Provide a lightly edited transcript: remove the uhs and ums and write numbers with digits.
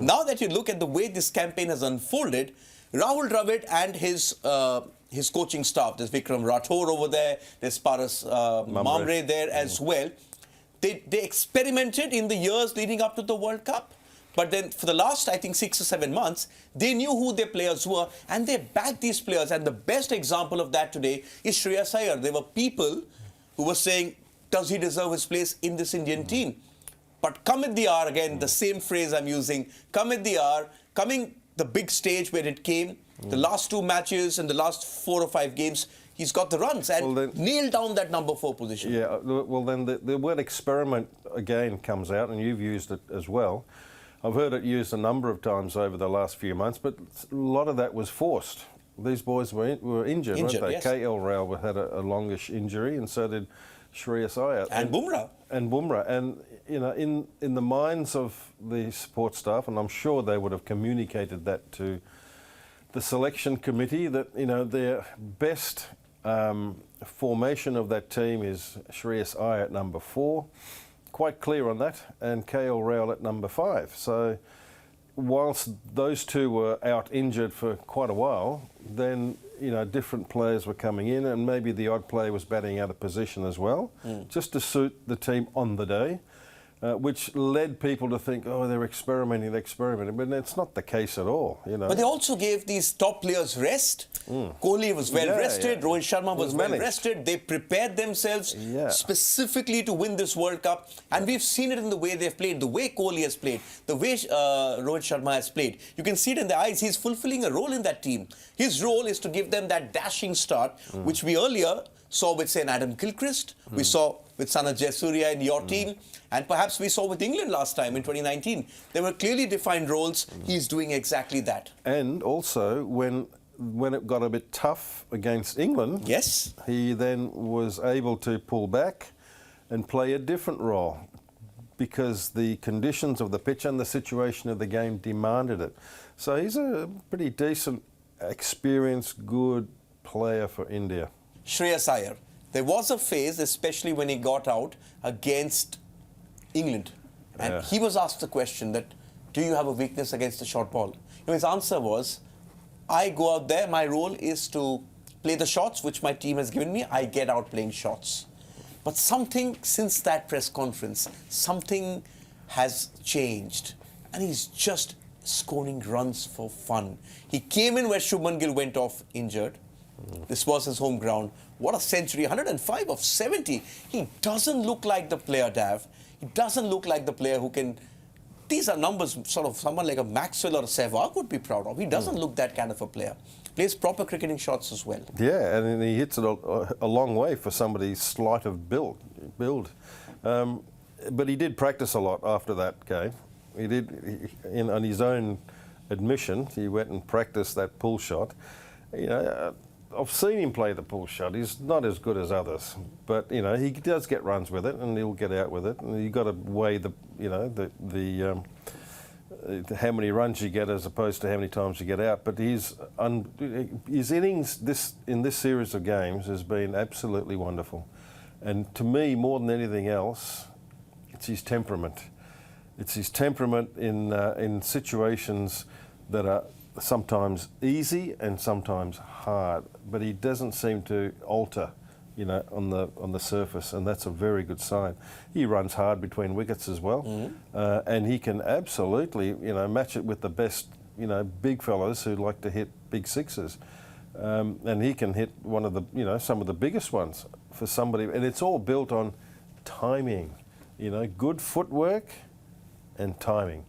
Now that you look at the way this campaign has unfolded, Rahul Dravid and his coaching staff, there's Vikram Rathore over there, there's Paras Mamre there as well. They experimented in the years leading up to the World Cup. But then for the last, I think, 6 or 7 months, they knew who their players were and they backed these players. And the best example of that today is Shreyas Iyer. There were people who were saying, does he deserve his place in this Indian team? But come at the hour, again, the same phrase I'm using, come at the hour, coming the big stage where it came, the last 2 matches and the last 4 or 5 games, he's got the runs and nailed down that number 4 position. Yeah, well then the word experiment again comes out, and you've used it as well. I've heard it used a number of times over the last few months, but a lot of that was forced. These boys were injured, weren't they? Yes. KL Rahul had a longish injury, and so did Shreyas Iyer. And Bumrah. And Bumrah. And, you know, in the minds of the support staff, and I'm sure they would have communicated that to the selection committee, that, you know, their best formation of that team is Shreyas Iyer at number 4. Quite clear on that, and KL Rahul at number 5. So whilst those two were out injured for quite a while, then, you know, different players were coming in, and maybe the odd player was batting out of position as well, just to suit the team on the day, which led people to think, oh, they're experimenting, but it's not the case at all, you know. But they also gave these top players rest. Kohli was well rested, Rohit Sharma was well rested. They prepared themselves specifically to win this World Cup, and we've seen it in the way they've played, the way Kohli has played, the way Rohit Sharma has played. You can see it in their eyes. He's fulfilling a role in that team. His role is to give them that dashing start, which we earlier saw with, say, an Adam Gilchrist, we saw with Sanat Jayasuriya in your team, and perhaps we saw with England last time in 2019. There were clearly defined roles. He's doing exactly that. And also, when it got a bit tough against England, he then was able to pull back and play a different role, because the conditions of the pitch and the situation of the game demanded it. So he's a pretty decent, experienced, good player for India. Shreyas Iyer. There was a phase, especially when he got out against England, and he was asked the question that, do you have a weakness against the short ball? You know, his answer was, I go out there, my role is to play the shots which my team has given me, I get out playing shots. But something, since that press conference, something has changed, and he's just scoring runs for fun. He came in where Shubman Gill went off injured. This was his home ground. What a century, 105 of 70. He doesn't look like the player, Dav. He doesn't look like the player who can... These are numbers sort of someone like a Maxwell or a Sehwag would be proud of. He doesn't look that kind of a player. Plays proper cricketing shots as well. Yeah, and he hits it a long way for somebody slight of build. But he did practice a lot after that game. He did, on his own admission, he went and practiced that pull shot. You know, I've seen him play the pull shot. He's not as good as others, but, you know, he does get runs with it, and he'll get out with it. And you've got to weigh the, you know, how many runs you get as opposed to how many times you get out. But his innings in this series of games has been absolutely wonderful. And to me, more than anything else, it's his temperament. It's his temperament in situations that are sometimes easy and sometimes hard, but he doesn't seem to alter, you know, on the surface, and that's a very good sign. He runs hard between wickets as well, and he can absolutely, you know, match it with the best, you know, big fellas who like to hit big sixes, and he can hit one of the, you know, some of the biggest ones for somebody, and it's all built on timing, you know, good footwork and timing.